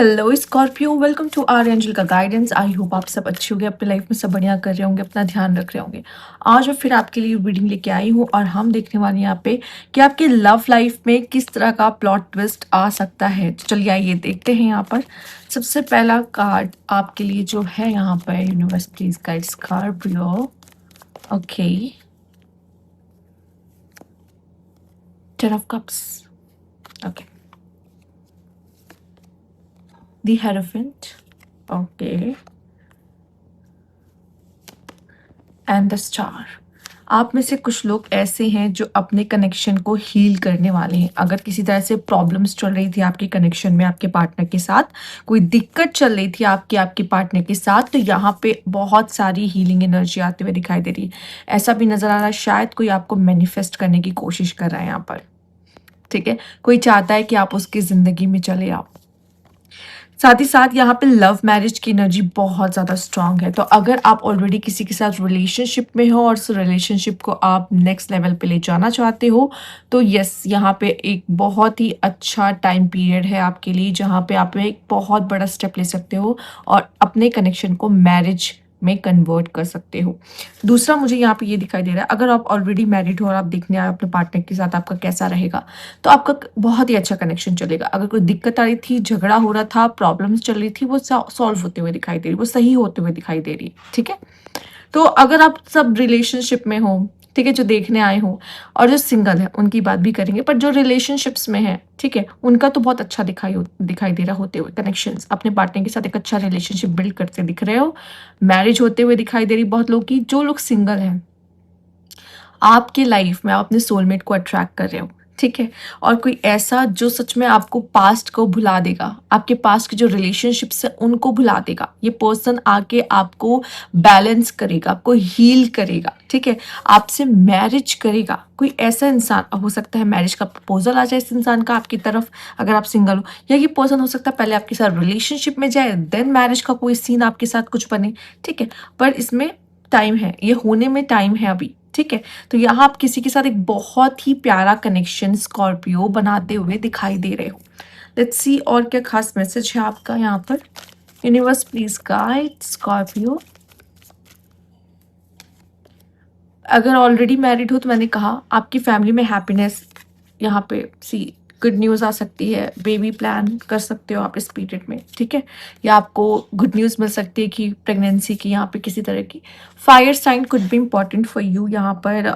Hello Scorpio, welcome to our angel का guidance. I hope आप सब अच्छे होंगे, अपनी लाइफ में सब बढ़िया कर रहे होंगे, अपना ध्यान रख रहे होंगे। आज मैं फिर आपके लिए रीडिंग लेके आई हूँ और हम देखने वाले हैं यहाँ पे कि आपके लव लाइफ में किस तरह का प्लॉट ट्विस्ट आ सकता है। तो चलिए आइए देखते हैं। यहाँ पर सबसे पहला कार्ड आपके लिए जो है यहाँ पर universe please guide Scorpio. Okay, 10 of cups. Okay, the hierophant. Okay, and the star. आप में से कुछ लोग ऐसे हैं जो अपने कनेक्शन को हील करने वाले हैं। अगर किसी तरह से प्रॉब्लम्स चल रही थी आपके कनेक्शन में, आपके पार्टनर के साथ कोई दिक्कत चल रही थी आपके आपके पार्टनर के साथ, तो यहाँ पे बहुत सारी हीलिंग एनर्जी आते हुए दिखाई दे रही है। ऐसा भी नजर आ रहा है शायद कोई आपको मैनिफेस्ट करने की कोशिश कर रहा है यहाँ पर। ठीक है, कोई चाहता है कि आप उसकी जिंदगी में चले आओ। साथ ही साथ यहाँ पे लव मैरिज की एनर्जी बहुत ज़्यादा स्ट्रांग है। तो अगर आप ऑलरेडी किसी के साथ रिलेशनशिप में हो और उस रिलेशनशिप को आप नेक्स्ट लेवल पे ले जाना चाहते हो, तो यस, यहाँ पे एक बहुत ही अच्छा टाइम पीरियड है आपके लिए, जहाँ पे आप एक बहुत बड़ा स्टेप ले सकते हो और अपने कनेक्शन को मैरिज में कन्वर्ट कर सकते हो। दूसरा मुझे यहाँ पे ये दिखाई दे रहा है, अगर आप ऑलरेडी मैरिड हो और आप देखने आए अपने पार्टनर के साथ आपका कैसा रहेगा, तो आपका बहुत ही अच्छा कनेक्शन चलेगा। अगर कोई दिक्कत आ रही थी, झगड़ा हो रहा था, प्रॉब्लम्स चल रही थी, वो सॉल्व होते हुए दिखाई दे रही, वो सही होते हुए दिखाई दे रही है। ठीक है, तो अगर आप सब रिलेशनशिप में हो, ठीक है, जो देखने आए हो, और जो सिंगल है उनकी बात भी करेंगे, पर जो रिलेशनशिप्स में है, ठीक है, उनका तो बहुत अच्छा दिखाई दे रहा होते हुए कनेक्शंस, अपने पार्टनर के साथ एक अच्छा रिलेशनशिप बिल्ड करते दिख रहे हो। मैरिज होते हुए दिखाई दे रही बहुत लोग की। जो लोग सिंगल हैं, आपकी लाइफ में आप अपने सोलमेट को अट्रैक्ट कर रहे हो। ठीक है, और कोई ऐसा जो सच में आपको पास्ट को भुला देगा, आपके पास्ट के जो रिलेशनशिप्स है उनको भुला देगा। ये पर्सन आके आपको बैलेंस करेगा, आपको हील करेगा। ठीक है, आपसे मैरिज करेगा कोई ऐसा इंसान। हो सकता है मैरिज का प्रपोजल आ जाए इस इंसान का आपकी तरफ, अगर आप सिंगल हो, या ये पर्सन हो सकता है पहले आपके साथ रिलेशनशिप में जाए, देन मैरिज का कोई सीन आपके साथ कुछ बने। ठीक है, पर इसमें टाइम है, ये होने में टाइम है अभी। ठीक है, तो यहाँ आप किसी के साथ एक बहुत ही प्यारा कनेक्शन स्कॉर्पियो बनाते हुए दिखाई दे रहे हो। लेट्स सी और क्या खास मैसेज है आपका यहाँ पर। Universe please guide Scorpio. अगर ऑलरेडी मैरिड हो तो मैंने कहा आपकी फैमिली में हैप्पीनेस, यहाँ पे सी गुड न्यूज़ आ सकती है। बेबी प्लान कर सकते हो आप इस पीरियड में। ठीक है, या आपको गुड न्यूज़ मिल सकती है कि प्रेगनेंसी की, यहाँ पे किसी तरह की fire sign could be important for you. यहाँ पर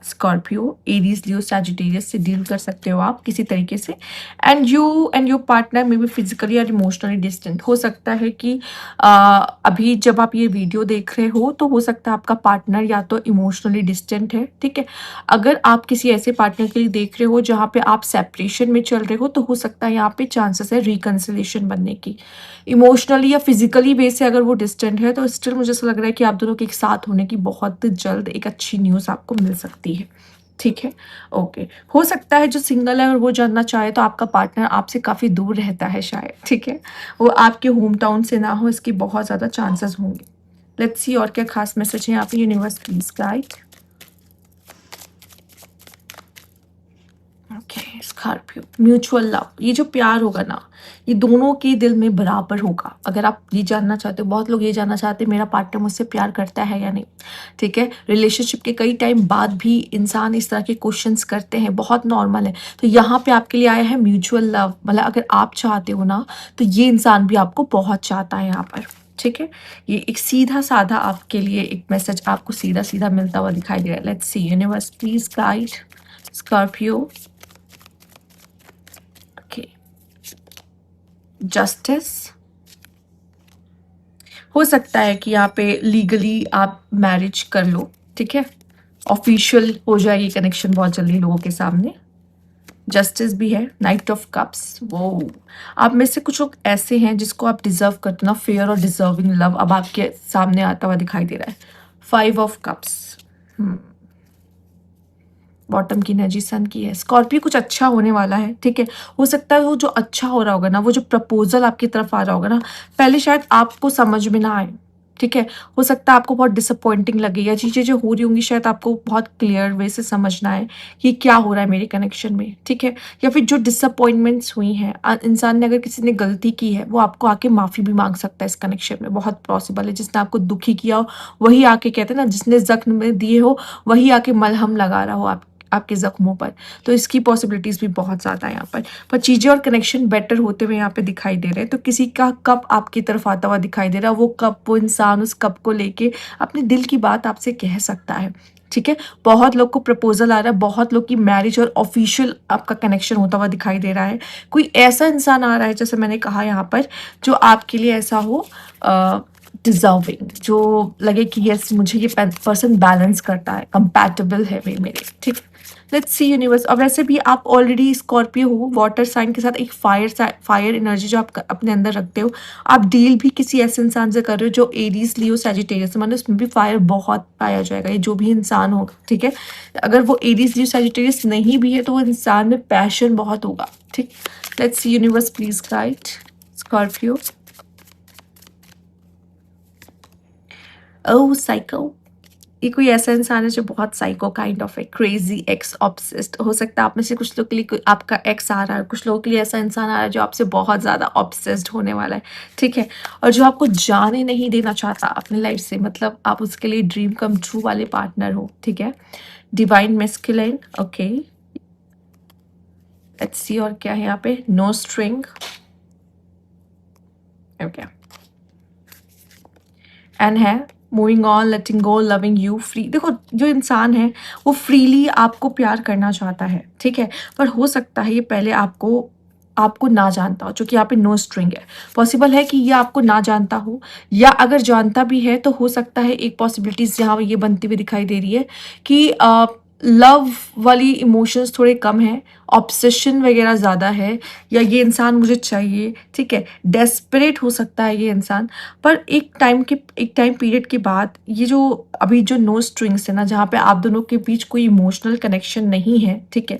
स्कॉर्पियो, एरीज, लियो, सैजिटेरियस से डील कर सकते हो आप किसी तरीके से। And you and your partner may be physically और इमोशनली डिस्टेंट। हो सकता है कि अभी जब आप ये वीडियो देख रहे हो तो हो सकता है आपका पार्टनर या तो इमोशनली डिस्टेंट है। ठीक है, अगर आप किसी ऐसे पार्टनर के लिए देख रहे हो जहाँ पे आप सेपरेशन में चल रहे हो, तो हो सकता है यहाँ पे चांसेस है रिकंसिलेशन बनने की। इमोशनली या फिजिकली बेस से अगर वो डिस्टेंट है, तो स्टिल मुझे ऐसा लग रहा है कि आप दोनों के एक साथ होने की बहुत जल्द एक अच्छी न्यूज़ आपको मिल सकती है। ठीक है, ओके। हो सकता है जो सिंगल है और वो जानना चाहे तो आपका पार्टनर आपसे काफ़ी दूर रहता है शायद। ठीक है, वो आपके होम टाउन से ना हो, इसकी बहुत ज़्यादा चांसेस होंगे। लेट्स सी और क्या खास मैसेज है यहाँ पे। Universe please guide. Okay, Scorpio, mutual love. ये जो प्यार होगा ना, ये दोनों के दिल में बराबर होगा। अगर आप ये जानना चाहते हो, बहुत लोग ये जानना चाहते हैं मेरा पार्टनर मुझसे प्यार करता है या नहीं। ठीक है, रिलेशनशिप के कई टाइम बाद भी इंसान इस तरह के क्वेश्चंस करते हैं, बहुत नॉर्मल है। तो यहाँ पे आपके लिए आया है म्यूचुअल लव। मतलब अगर आप चाहते हो ना, तो ये इंसान भी आपको बहुत चाहता है यहाँ पर। ठीक है, ये एक सीधा साधा आपके लिए एक मैसेज आपको सीधा सीधा मिलता हुआ दिखाई दे रहा है। Let's see universe please guide Scorpio. Justice. हो सकता है कि यहाँ पे लीगली आप मैरिज कर लो। ठीक है, ऑफिशियल हो जाए ये कनेक्शन बहुत जल्दी लोगों के सामने। जस्टिस भी है, नाइट ऑफ कप्स। वो आप में से कुछ लोग ऐसे हैं जिसको आप डिजर्व करते हो ना, फेयर और डिजर्विंग लव अब आपके सामने आता हुआ दिखाई दे रहा है। 5 ऑफ कप्स, बॉटम की एनर्जी सन की है। स्कॉर्पियो, कुछ अच्छा होने वाला है। ठीक है, हो सकता है वो जो अच्छा हो रहा होगा ना, वो जो प्रपोजल आपकी तरफ आ रहा होगा ना, पहले शायद आपको समझ में ना आए। ठीक है? हो सकता है आपको बहुत डिसअपॉइंटिंग लगे या चीज़ें जो हो रही होंगी शायद आपको बहुत क्लियर वे से समझना है कि क्या हो रहा है मेरे कनेक्शन में, ठीक है? या फिर जो डिसअपॉइंटमेंट्स हुई हैं इंसान ने अगर किसी ने गलती की है, वो आपको आके माफ़ी भी माँग सकता है इस कनेक्शन में, बहुत पॉसिबल है। जिसने आपको दुखी किया हो, वही आके कहते हैं ना जिसने ज़ख्म में दिए हो, वही आके मलहम लगा रहा हो आपके ज़ख्मों पर। तो इसकी पॉसिबिलिटीज़ भी बहुत ज़्यादा है यहाँ पर चीज़ें और कनेक्शन बेटर होते हुए यहाँ पे दिखाई दे रहे हैं। तो किसी का कप आपकी तरफ आता हुआ दिखाई दे रहा है, वो कप, वो इंसान उस कप को लेके अपने दिल की बात आपसे कह सकता है, ठीक है? बहुत लोग को प्रपोज़ल आ रहा है, बहुत लोग की मैरिज और ऑफ़िशियल आपका कनेक्शन होता हुआ दिखाई दे रहा है। कोई ऐसा इंसान आ रहा है जैसे मैंने कहा यहाँ पर, जो आपके लिए ऐसा हो डिज़र्विंग, जो लगे कि यस मुझे ये पर्सन बैलेंस करता है, कंपैटिबल है वे मेरे, ठीक? Let's see universe. अब वैसे भी आप ऑलरेडी स्कॉर्पियो हो, वाटर साइन के साथ एक फायर एनर्जी जो आप अपने अंदर रखते हो। आप डील भी किसी ऐसे इंसान से कर रहे हो जो एरीज, लियो, सैजिटेरियस, मतलब उसमें भी फायर बहुत पाया जाएगा, ये जो भी इंसान होगा, ठीक है? अगर वो एरीज, लियो, सैजिटेरियस नहीं भी है तो वो इंसान में पैशन बहुत होगा, ठीक? Let's see universe please guide Scorpio. Oh psycho, ये कोई ऐसा इंसान है जो बहुत साइको काइंड ऑफ है, क्रेजी, एक्स ऑब्सेस्ड। हो सकता है आप में से कुछ लोग के लिए आपका एक्स आ रहा है, कुछ लोगों के लिए ऐसा इंसान आ रहा है जो आपसे बहुत ज़्यादा ऑब्सेस्ड होने वाला है, ठीक है? और जो आपको जाने नहीं देना चाहता अपनी लाइफ से, मतलब आप उसके लिए ड्रीम कम ट्रू वाले पार्टनर हो, ठीक है? Divine masculine, okay. Let's see और क्या है यहाँ पे, नो स्ट्रिंग, ओके। एंड है moving on, letting go, loving you, free. देखो जो इंसान है वो फ्रीली आपको प्यार करना चाहता है, ठीक है? पर हो सकता है ये पहले आपको आपको ना जानता हो, जो कि यहाँ पे नो स्ट्रिंग है। पॉसिबल है कि ये आपको ना जानता हो, या अगर जानता भी है तो हो सकता है एक पॉसिबिलिटीज यहाँ ये बनती हुई दिखाई दे रही है कि लव वाली इमोशंस थोड़े कम हैं, ऑब्सेशन वगैरह ज़्यादा है, या ये इंसान मुझे चाहिए, ठीक है? डेस्परेट हो सकता है ये इंसान। पर एक टाइम पीरियड के बाद ये जो अभी जो नो स्ट्रिंग्स है ना, जहाँ पे आप दोनों के बीच कोई इमोशनल कनेक्शन नहीं है, ठीक है?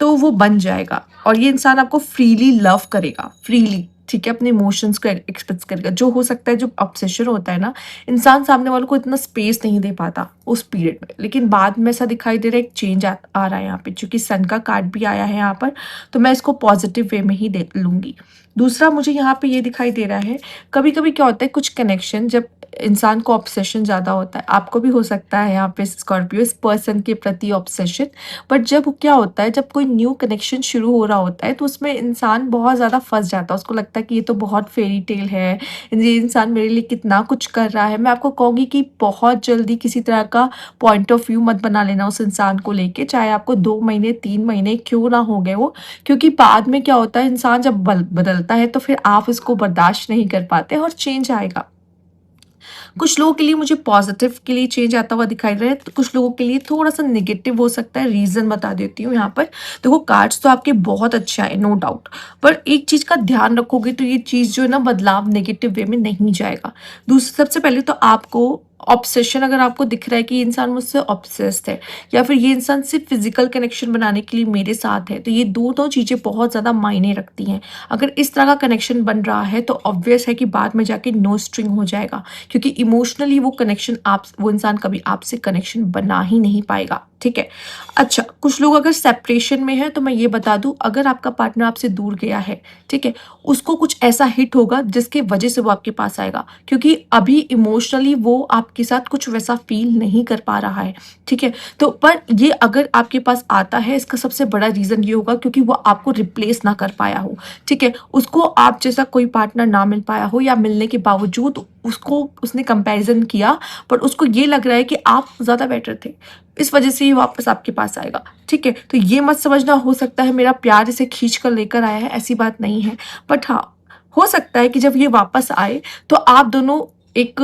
तो वो बन जाएगा और ये इंसान आपको फ्रीली लव करेगा, फ्रीली, ठीक है? अपने इमोशंस को एक्सप्रेस करेगा। जो हो सकता है जो ऑब्सेशन होता है ना, इंसान सामने वालों को इतना स्पेस नहीं दे पाता उस पीरियड में, लेकिन बाद में ऐसा दिखाई दे रहा है एक चेंज आ रहा है यहाँ पे, क्योंकि सन का कार्ड भी आया है यहाँ पर, तो मैं इसको पॉजिटिव वे में ही दे लूँगी। दूसरा मुझे यहाँ पे ये दिखाई दे रहा है, कभी-कभी क्या होता है कुछ कनेक्शन, जब इंसान को ऑब्सेशन ज़्यादा होता है, आपको भी हो सकता है यहाँ पे स्कॉर्पियो इस पर्सन के प्रति ऑब्सेशन। बट जब क्या होता है, जब कोई न्यू कनेक्शन शुरू हो रहा होता है तो उसमें इंसान बहुत ज़्यादा फंस जाता है, उसको लगता है कि ये तो बहुत फेरी टेल है, ये इंसान मेरे लिए कितना कुछ कर रहा है। मैं आपको कहूँगी कि बहुत जल्दी किसी तरह का पॉइंट ऑफ व्यू मत बना लेना उस इंसान को लेके, चाहे आपको 2 महीने 3 महीने क्यों ना हो गए वो, क्योंकि बाद में क्या होता है इंसान जब बदलता है तो फिर आप उसको बर्दाश्त नहीं कर पाते और चेंज आएगा। कुछ लोगों के लिए मुझे पॉजिटिव के लिए चेंज आता हुआ दिखाई दे रहा है, तो कुछ लोगों के लिए थोड़ा-सा नेगेटिव हो सकता है। रीज़न बता देती हूँ यहाँ पर। देखो कार्ड्स तो आपके बहुत अच्छे आए, नो डाउट, पर एक चीज़ का ध्यान रखोगे तो ये चीज़ जो है ना, बदलाव नेगेटिव वे में नहीं जाएगा। सबसे पहले तो आपको ऑब्सेशन, अगर आपको दिख रहा है कि ये इंसान मुझसे ऑब्सेस्ड है, या फिर ये इंसान सिर्फ फिजिकल कनेक्शन बनाने के लिए मेरे साथ है, तो ये दोनों चीज़ें बहुत ज़्यादा मायने रखती हैं। अगर इस तरह का कनेक्शन बन रहा है तो ऑब्वियस है कि बाद में जाके नो स्ट्रिंग हो जाएगा, क्योंकि इमोशनली वो इंसान कभी आपसे कनेक्शन बना ही नहीं पाएगा, ठीक है? अच्छा, कुछ लोग अगर सेपरेशन में है तो मैं ये बता दूं, अगर आपका पार्टनर आपसे दूर गया है, ठीक है, उसको कुछ ऐसा हिट होगा जिसके वजह से वो आपके पास आएगा, क्योंकि अभी इमोशनली वो आपके साथ कुछ वैसा फील नहीं कर पा रहा है, ठीक है? तो पर ये अगर आपके पास आता है, इसका सबसे बड़ा रीज़न ये होगा क्योंकि वो आपको रिप्लेस ना कर पाया हो, ठीक है? उसको आप जैसा कोई पार्टनर ना मिल पाया हो, या मिलने के बावजूद उसको उसने कंपैरिजन किया, पर उसको ये लग रहा है कि आप ज़्यादा बेटर थे, इस वजह से ये वापस आपके पास आएगा, ठीक है? तो ये मत समझना हो सकता है मेरा प्यार इसे खींच कर लेकर आया है, ऐसी बात नहीं है। बट हाँ, हो सकता है कि जब ये वापस आए तो आप दोनों एक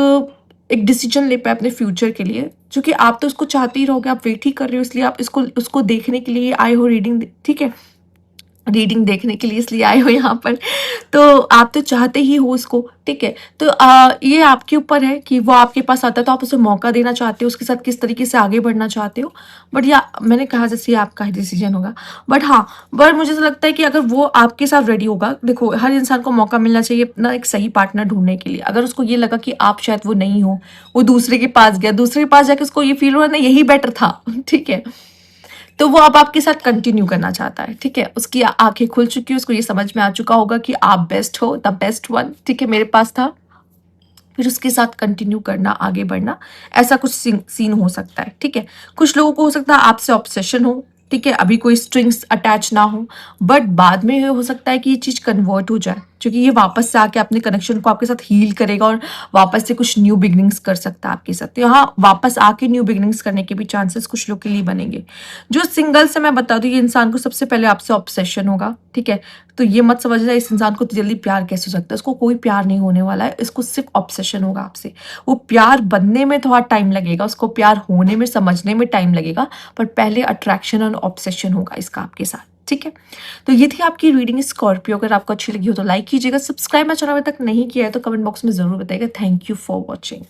एक डिसीजन ले पाए अपने फ्यूचर के लिए, क्योंकि आप तो उसको चाहते ही रहोगे, आप वेट ही कर रहे हो, इसलिए आप इसको उसको देखने के लिए आए हो रीडिंग, ठीक है? रीडिंग देखने के लिए इसलिए आए हो यहाँ पर। तो आप तो चाहते ही हो उसको, ठीक है? तो ये आपके ऊपर है कि वो आपके पास आता है तो आप उसे मौका देना चाहते हो, उसके साथ किस तरीके से आगे बढ़ना चाहते हो। बट या मैंने कहा जैसे ये आपका ही डिसीजन होगा। बट हाँ, बट मुझे ऐसा लगता है कि अगर वो आपके साथ रेडी होगा, देखो हर इंसान को मौका मिलना चाहिए अपना एक सही पार्टनर ढूँढने के लिए। अगर उसको ये लगा कि आप शायद वो नहीं हो, वो दूसरे के पास गया, दूसरे के पास जाके उसको ये फ़ील हो रहा है ना यही बेटर था, ठीक है? तो वो अब आपके साथ कंटिन्यू करना चाहता है, ठीक है? उसकी आँखें खुल चुकी हैं, उसको ये समझ में आ चुका होगा कि आप बेस्ट हो, द बेस्ट वन, ठीक है, मेरे पास था। फिर उसके साथ कंटिन्यू करना, आगे बढ़ना, ऐसा कुछ सीन हो सकता है, ठीक है? कुछ लोगों को हो सकता है आपसे ऑब्सेशन हो, ठीक है? अभी कोई स्ट्रिंग्स अटैच ना हो, बट बाद में ये हो सकता है कि ये चीज़ कन्वर्ट हो जाए, क्योंकि ये वापस से आके अपने कनेक्शन को आपके साथ हील करेगा और वापस से कुछ न्यू बिगिनिंग्स कर सकता है आपके साथ। तो यहाँ वापस आके न्यू बिगिनिंग्स करने के भी चांसेस कुछ लोग के लिए बनेंगे। जो सिंगल से मैं बता दूँ, ये इंसान को सबसे पहले आपसे ऑब्सेशन होगा, ठीक है? तो ये मत समझना इस इंसान को जल्दी प्यार कैसे हो सकता है, इसको कोई प्यार नहीं होने वाला है, इसको सिर्फ ऑब्सेशन होगा आपसे। वो प्यार बनने में थोड़ा टाइम लगेगा, उसको प्यार होने में, समझने में टाइम लगेगा, पर पहले अट्रैक्शन और ऑब्सेशन होगा इसका आपके साथ, ठीक है? तो ये थी आपकी रीडिंग स्कॉर्पियो। अगर आपको अच्छी लगी हो तो लाइक कीजिएगा, सब्सक्राइब मेरा चैनल अभी तक नहीं किया है तो कमेंट बॉक्स में ज़रूर बताइएगा। Thank you for watching.